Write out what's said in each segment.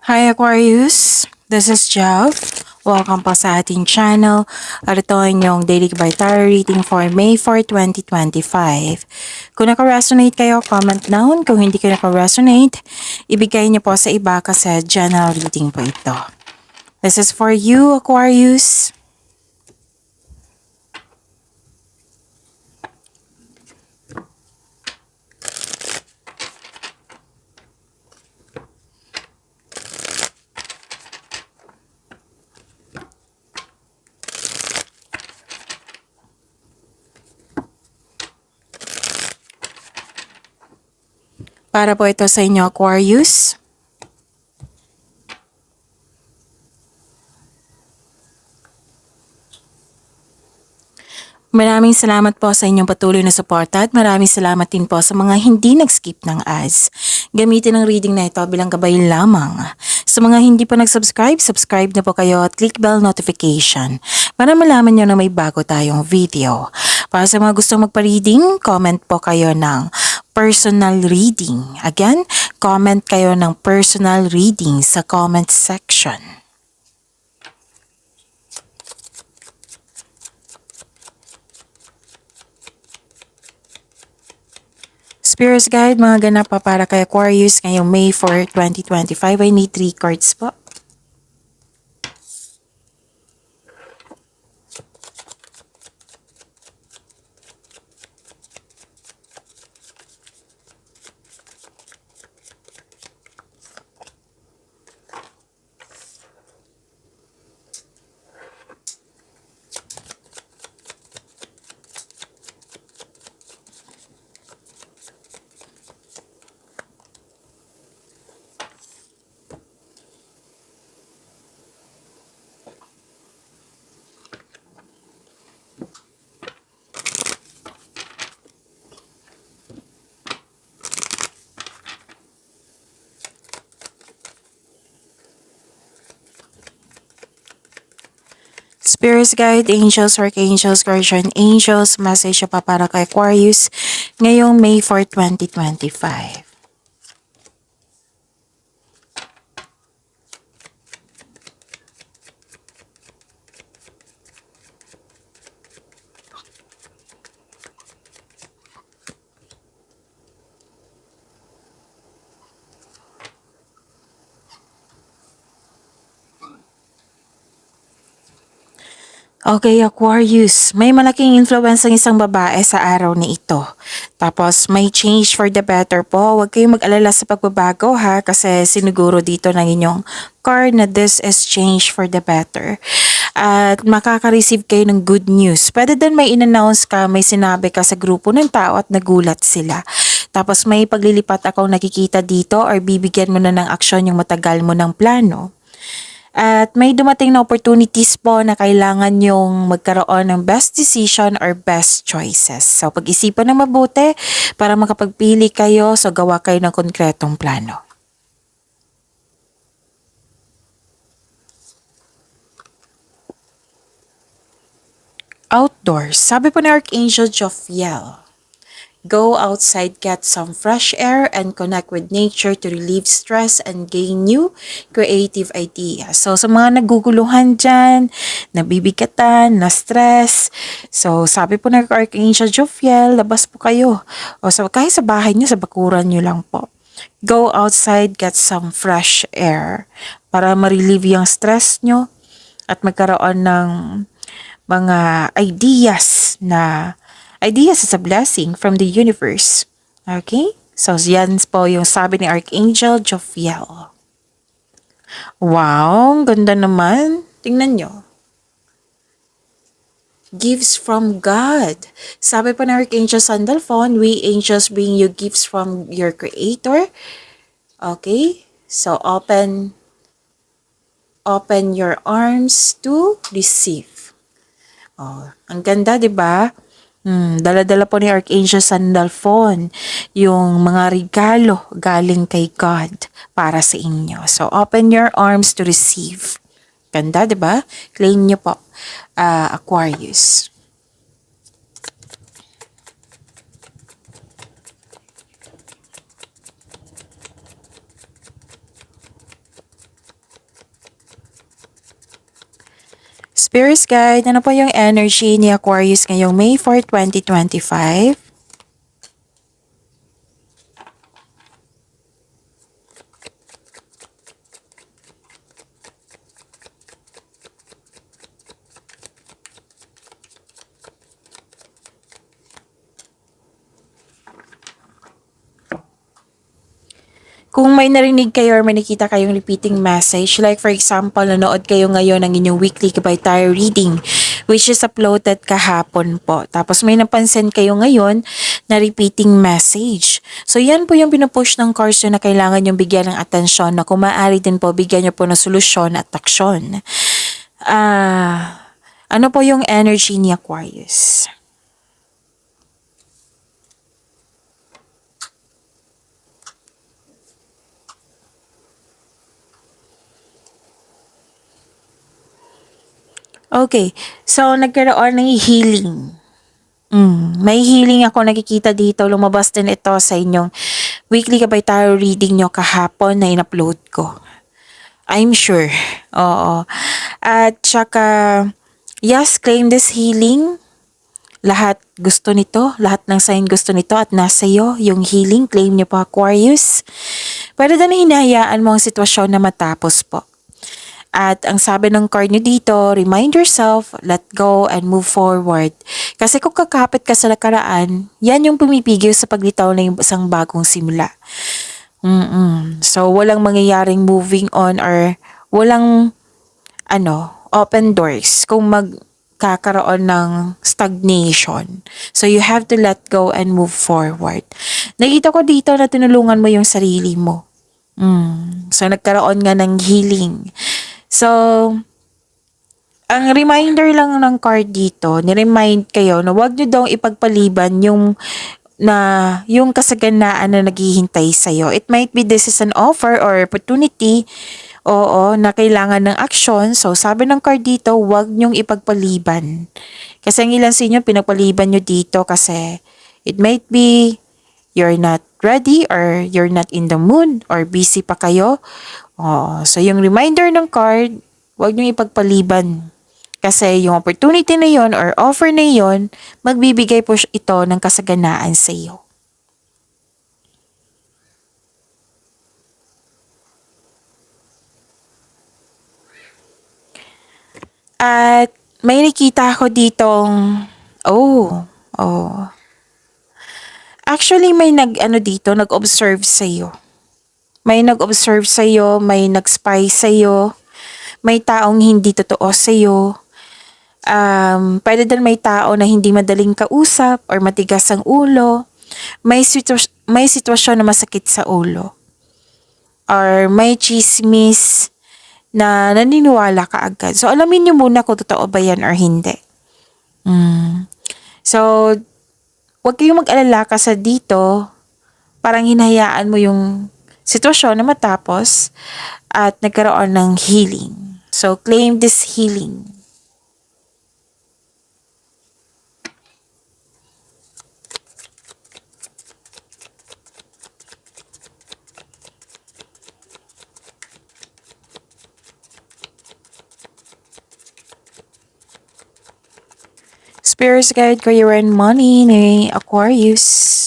Hi Aquarius, this is Jeff. Welcome po sa ating channel. At ito ang inyong daily vital reading for May 4, 2025. Kung naka-resonate kayo, comment down. Kung hindi kayo naka-resonate, ibigay niyo po sa iba kasi general reading po ito. This is for you, Aquarius. Para po ito sa inyo, Aquarius. Maraming salamat po sa inyong patuloy na suporta at maraming salamat din po sa mga hindi nag-skip ng ads. Gamitin ang reading na ito bilang gabay lamang. Sa mga hindi pa nag-subscribe, subscribe na po kayo at click bell notification para malaman nyo na may bago tayong video. Para sa mga gustong magpa-reading, comment po kayo ng personal reading. Again, comment kayo ng personal reading sa comment section. Spirits Guide, mga ganap pa para kay Aquarius ngayong May 4, 2025. I need 3 cards po. Spirits Guide, Angels, Archangels, Guardian Angels, message pa para kay Aquarius ngayong May 4, 2025. Okay, Aquarius, may malaking influence ang isang babae sa araw na ito. Tapos may change for the better po. Huwag kayong mag-alala sa pagbabago ha kasi siniguro dito ng inyong card na this is change for the better. At makaka-receive kayo ng good news. Pwede din may in-announce ka, may sinabi ka sa grupo ng tao at nagulat sila. Tapos may paglilipat akong nakikita dito or bibigyan mo na ng aksyon yung matagal mo ng plano. At may dumating na opportunities po na kailangan yung magkaroon ng best decision or best choices. So pag-isipan na mabuti para makapagpili kayo so gawa kayo ng konkretong plano. Outdoors, sabi po ni Archangel Jophiel, go outside, get some fresh air, and connect with nature to relieve stress and gain new creative ideas. So, sa mga naguguluhan dyan, nabibigatan, na-stress, so sabi po ng Archangel Jophiel, labas po kayo. O so, kahit sa bahay nyo, sa bakuran nyo lang po. Go outside, get some fresh air para ma-relieve yung stress nyo at magkaroon ng mga ideas is a blessing from the universe. Okay? So, yan po yung sabi ni Archangel Jophiel. Wow, ganda naman. Tingnan nyo. Gifts from God. Sabi po ni Archangel Sandalphon, we angels bring you gifts from your Creator. Okay? So, open your arms to receive. Oh, ang ganda, 'di ba? Dala-dala po ni Archangel Sandalphon yung mga regalo galing kay God para sa inyo. So, open your arms to receive. Ganda, di ba? Claim nyo po, Aquarius. Spirit Guide, ano po yung energy ni Aquarius ngayong May 4, 2025? Kung may narinig kayo or may nakita kayong repeating message, like for example, nanood kayo ngayon ng inyong weekly Kabay Tarot reading, which is uploaded kahapon po. Tapos may napansin kayo ngayon na repeating message. So yan po yung pinupush ng cards na kailangan yung bigyan ng atensyon, na kung maaari din po bigyan nyo po ng solusyon at aksyon. Ano po yung energy ni Aquarius? Okay, so nagkaroon ng healing. May healing ako nakikita dito. Lumabas din ito sa inyong weekly Kabay Tarot reading nyo kahapon na in-upload ko. I'm sure. Oo. At saka, yes, claim this healing. Lahat gusto nito. Lahat ng sign gusto nito at nasa iyo yung healing. Claim nyo po, Aquarius. Pwede na hinahayaan mo ang sitwasyon na matapos po. At ang sabi ng card nyo dito, remind yourself, let go, and move forward. Kasi kung kakapit ka sa nakaraan, yan yung pumipigil sa paglitaw ng isang bagong simula. So, walang mangyayaring moving on or walang open doors kung magkakaroon ng stagnation. So, you have to let go and move forward. Nakita ko dito na tinulungan mo yung sarili mo. So, nagkaroon nga ng healing. So, ang reminder lang ng card dito, ni-remind kayo na huwag nyo daw ipagpaliban yung kasaganaan na naghihintay sa'yo. It might be this is an offer or opportunity, na kailangan ng action. So, sabi ng card dito, huwag nyong ipagpaliban. Kasi ang ilan sa inyo, pinagpaliban nyo dito kasi it might be you're not ready or you're not in the mood or busy pa kayo. So yung reminder ng card, huwag nyo ipagpaliban. Kasi yung opportunity na yon or offer na yon, magbibigay po ito ng kasaganaan sa iyo. At may nakita ako ditong, actually may nag-observe sa iyo. May nag-observe sa'yo, may nag-spy sa'yo, may taong hindi totoo sa'yo. Pwede din may tao na hindi madaling kausap or matigas ang ulo. May sitwasyon na masakit sa ulo. Or may chismis na naniniwala ka agad. So, alamin niyo muna kung totoo ba yan or hindi. So, huwag kayong mag-alala kasi dito, parang hinahayaan mo yung sitwasyon na matapos at nagkaroon ng healing. So, claim this healing. Spirit Guide, Career and Money ni Aquarius.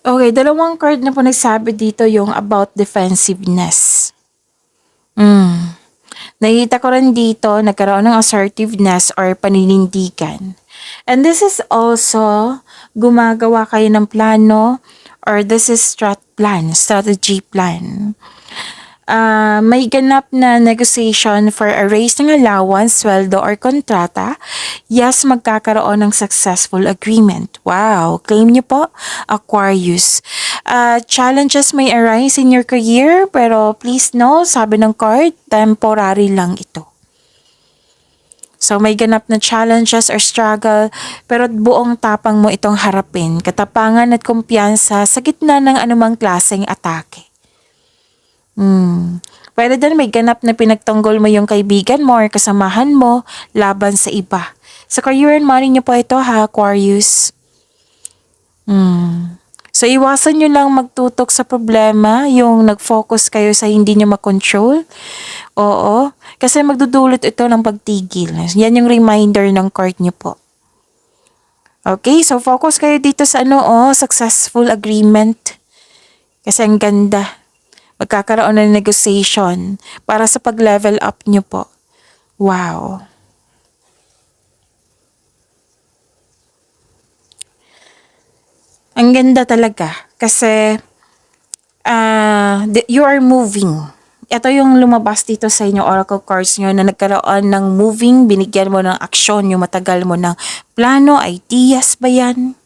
Okay, dalawang card na po nagsabi dito yung about defensiveness. Nakita ko rin dito, nagkaroon ng assertiveness or paninindigan. And this is also, gumagawa kayo ng plano or this is strategy plan. May ganap na negotiation for a raise ng allowance, sweldo or kontrata. Yes, magkakaroon ng successful agreement. Wow, claim niyo po, Aquarius. Challenges may arise in your career, pero please know, sabi ng card, temporary lang ito. So may ganap na challenges or struggle, pero buong tapang mo itong harapin, katapangan at kumpiyansa sa gitna ng anumang klaseng atake. Pwede din may ganap na pinagtanggol mo yung kaibigan mo or kasamahan mo laban sa iba. Sa career and money niyo po ito ha, Aquarius. So iwasan nyo lang magtutok sa problema, yung nag-focus kayo sa hindi nyo makontrol. Oo, kasi magdudulot ito ng pagtigil. Yan yung reminder ng card nyo po. Okay, so focus kayo dito sa successful agreement. Kasi ang ganda. Magkakaroon ng negotiation para sa pag-level up nyo po. Wow. Ang ganda talaga kasi you are moving. Ito yung lumabas dito sa inyo oracle cards nyo na nagkaroon ng moving, binigyan mo ng aksyon, yung matagal mo ng plano, ideas ba yan?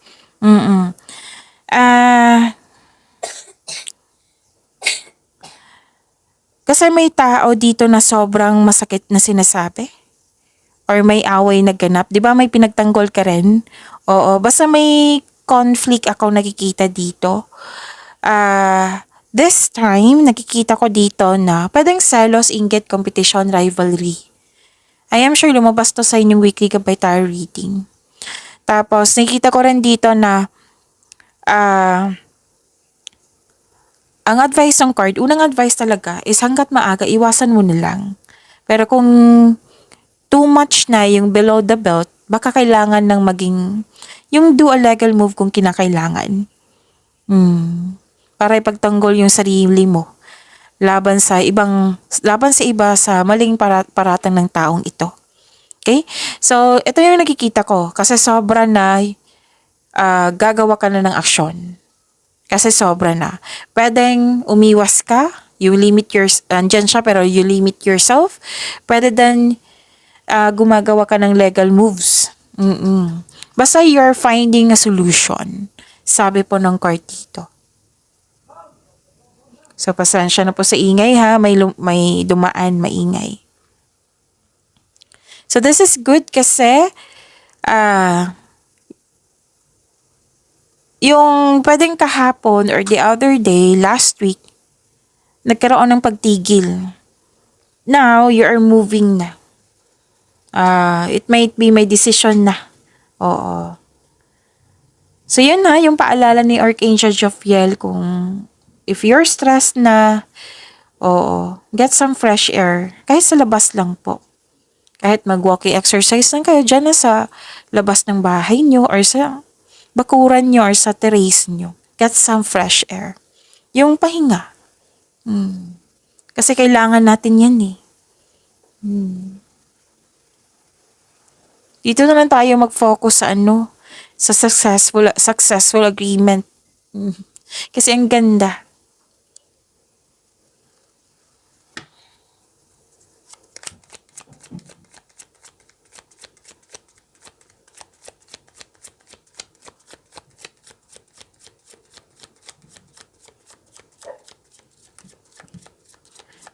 Kasi may tao dito na sobrang masakit na sinasabi. Or may away na ganap. Di ba may pinagtanggol ka rin? Oo, basta may conflict ako nakikita dito. This time, nakikita ko dito na pwedeng selos, inggit, competition, rivalry. I am sure lumabas to sa inyong weekly Gabay Tarot reading. Tapos, nakikita ko rin dito na ang advice ng card, unang advice talaga is hanggat maaga, iwasan mo na lang. Pero kung too much na yung below the belt, baka kailangan ng maging, yung do a legal move kung kinakailangan. Para ipagtanggol yung sarili mo laban sa iba sa maling paratang ng taong ito. Okay? So, ito yung nakikita ko kasi sobra na gagawa ka na ng aksyon. Kasi sobra na. Pwedeng umiwas ka, andyan siya pero you limit yourself. Pwede din gumagawa ka ng legal moves. Basta you're finding a solution. Sabi po ng card dito. So, pasensya na po sa ingay ha. May dumaan, maingay. So, this is good kasi yung pwedeng kahapon or the other day, last week, nagkaroon ng pagtigil. Now, you are moving na. It might be may decision na. Oo. So, yun na, yung paalala ni Archangel Jophiel kung if you're stressed na, get some fresh air. Kahit sa labas lang po. Kahit mag-walking exercise lang kayo dyan na sa labas ng bahay nyo or sa bakuran nyo or sa terrace nyo. Get some fresh air. Yung pahinga. Kasi kailangan natin yan eh. Dito na lang tayo mag-focus sa sa successful agreement. Kasi ang ganda.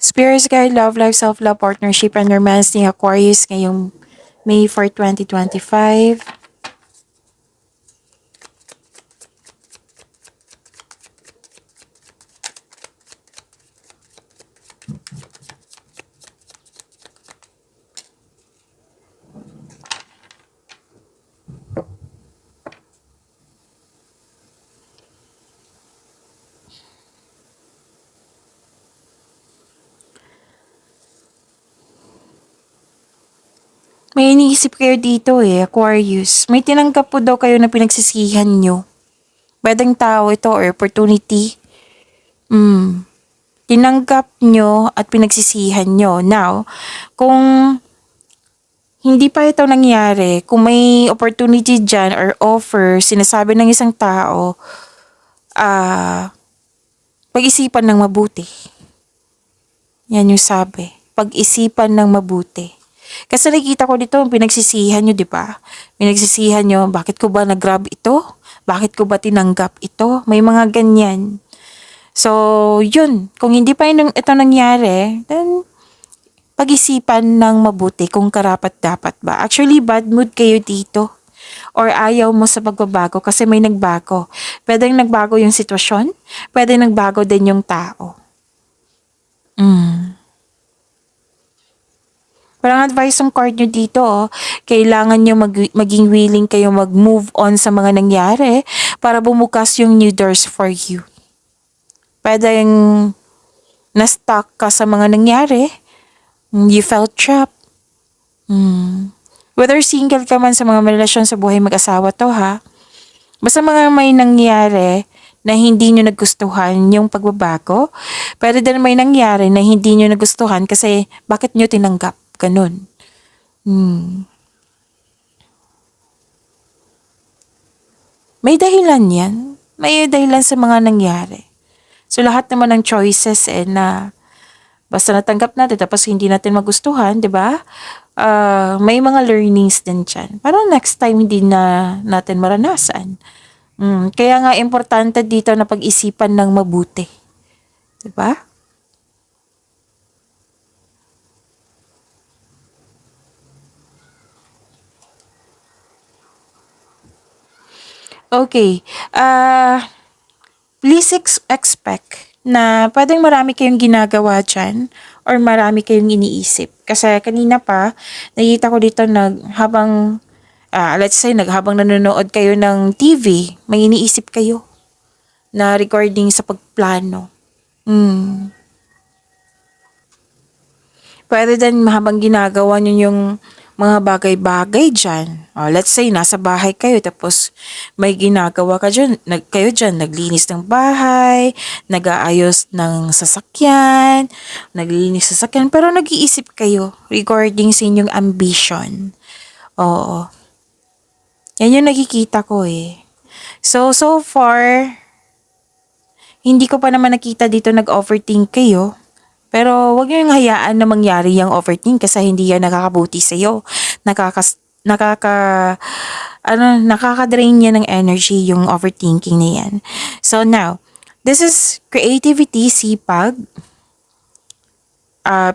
Spirits Guide, Love Life, Self-Love, Partnership, and Romance ni Aquarius ngayong May 4, 2025. May iniisip kayo dito Aquarius. May tinanggap po daw kayo na pinagsisihan nyo. Pwedeng tao ito or opportunity. Tinanggap nyo at pinagsisihan nyo. Now, kung hindi pa ito nangyari, kung may opportunity dyan or offer, sinasabi ng isang tao, pag-isipan ng mabuti. Yan yung sabi. Pag-isipan ng mabuti. Kasi nakikita ko dito, pinagsisihan nyo, di ba? Pinagsisihan nyo, bakit ko ba nag-grab ito? Bakit ko ba tinanggap ito? May mga ganyan. So, yun. Kung hindi pa yun ito nangyari, then pag-isipan ng mabuti kung karapat-dapat ba. Actually, bad mood kayo dito. Or ayaw mo sa pagbabago kasi may nagbago. Pwedeng nagbago yung sitwasyon, pwedeng nagbago din yung tao. Mm. Parang advice ng card nyo dito, oh, kailangan nyo maging willing kayo mag-move on sa mga nangyari para bumukas yung new doors for you. Pwedeng na-stuck ka sa mga nangyari, you felt trapped. Whether single ka man sa mga relasyon sa buhay mag-asawa to ha, basta mga may nangyari na hindi nyo nagustuhan yung pagbabago, pero din may nangyari na hindi nyo nagustuhan kasi bakit nyo tinanggap? Ganun. May dahilan yan. May dahilan sa mga nangyari. So lahat naman ng choices na basta natanggap natin tapos hindi natin magustuhan, 'di ba? May mga learnings din diyan. Para next time hindi na natin maranasan. Kaya nga importante dito na pag-isipan ng mabuti, 'di ba? Okay. Please expect na pwedeng marami kayong ginagawa dyan or marami kayong iniisip. Kasi kanina pa, nakita ko dito let's say, habang nanonood kayo ng TV, may iniisip kayo na regarding sa pagplano. Hmm. Pwede din habang ginagawa niyo yung mga bagay-bagay dyan. Let's say, nasa bahay kayo tapos may ginagawa kayo dyan, naglinis ng bahay, nag-aayos ng sasakyan, naglinis sa sasakyan, pero nag-iisip kayo regarding sa inyong ambition. Oo. Yan yung nakikita ko eh. So far, hindi ko pa naman nakita dito nag-overthink kayo. Pero wag niyo yung hayaan na mangyari yung overthink kasi hindi yan nakakabuti sa iyo. Nakaka nakaka-drain yan ng energy yung overthinking na yan. So now, this is creativity, sipag.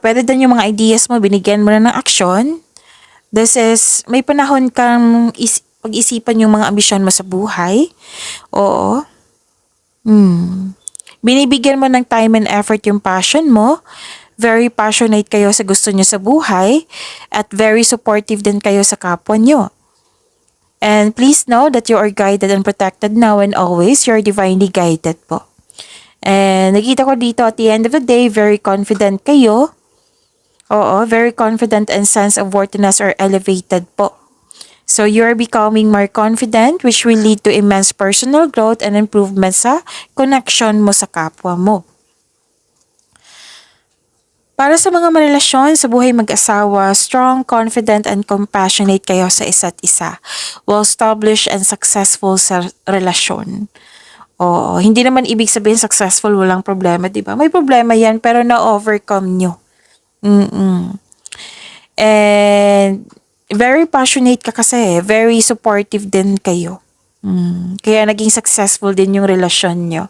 Pwede din yung mga ideas mo, binigyan mo na ng action. This is, may panahon kang pag-isipan yung mga ambisyon mo sa buhay. Oo. Binibigyan mo ng time and effort yung passion mo, very passionate kayo sa gusto nyo sa buhay, at very supportive din kayo sa kapwa nyo. And please know that you are guided and protected now and always. You're divinely guided po. And nakita ko dito at the end of the day, very confident kayo. Oo, very confident and sense of worthiness are elevated po. So you're becoming more confident which will lead to immense personal growth and improvement sa connection mo sa kapwa mo. Para sa mga marelasyon sa buhay mag-asawa, strong, confident, and compassionate kayo sa isa't isa. Well-established and successful sa relasyon. Oo, hindi naman ibig sabihin successful, walang problema, di ba? May problema yan, pero na-overcome nyo. And very passionate ka kasi, very supportive din kayo. Kaya naging successful din yung relasyon nyo.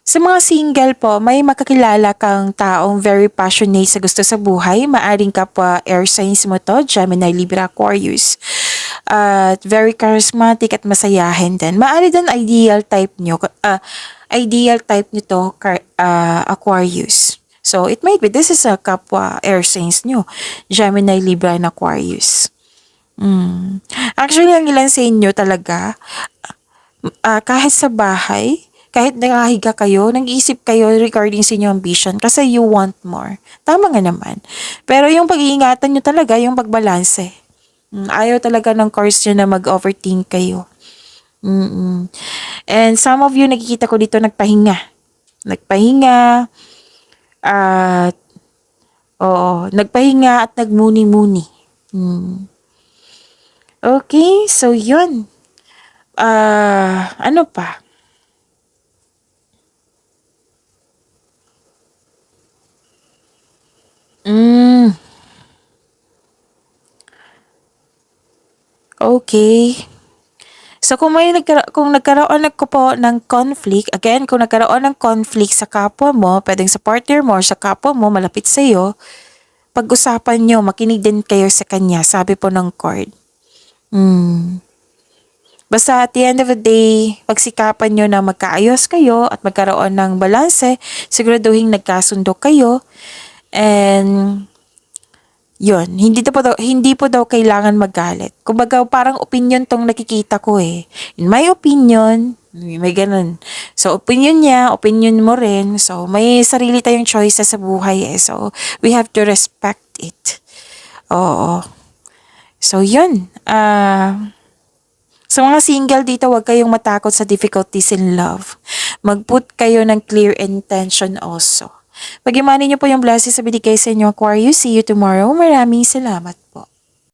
Sa mga single po, may makakilala kang taong very passionate sa gusto sa buhay. Maaring kapwa air signs mo to, Gemini, Libra, Aquarius. At very charismatic at masayahin din. Maari din ideal type nyo to, Aquarius. So, it might be, this is a kapwa air signs nyo, Gemini, Libra, and Aquarius. Actually, ang ilan sa inyo talaga, kahit sa bahay, kahit nakahiga kayo, nag-iisip kayo regarding sa inyong ambition kasi you want more. Tama nga naman. Pero yung pag-iingatan nyo talaga, yung pagbalanse. Ayaw talaga ng course nyo na mag-overthink kayo. And some of you, nakikita ko dito, nagpahinga. Nagpahinga, at nagpahinga at nagmuni-muni. Okay, so yun. Ano pa? Okay. So kung nagkaroon ko po ng conflict, again, kung nagkaroon ng conflict sa kapwa mo, pwedeng sa partner mo or sa kapwa mo malapit sa iyo, pag-usapan nyo, makinig din kayo sa kanya, sabi po ng card. Basta at the end of the day, pagsikapan nyo na magkaayos kayo at magkaroon ng balanse, siguraduhin nagkasundo kayo. And yun, hindi po daw kailangan magalit. Kumbaga parang opinion tong nakikita ko eh. In my opinion, may ganun. So opinion niya, opinion mo rin. So may sarili tayong choices sa buhay eh. So we have to respect it. Oo. So yun. Sa mga single dito, huwag kayong matakot sa difficulties in love. Mag-put kayo ng clear intention also. Pag-imanin niyo po yung blessings sa binigay sa inyo, Aquarius. See you tomorrow. Maraming salamat po.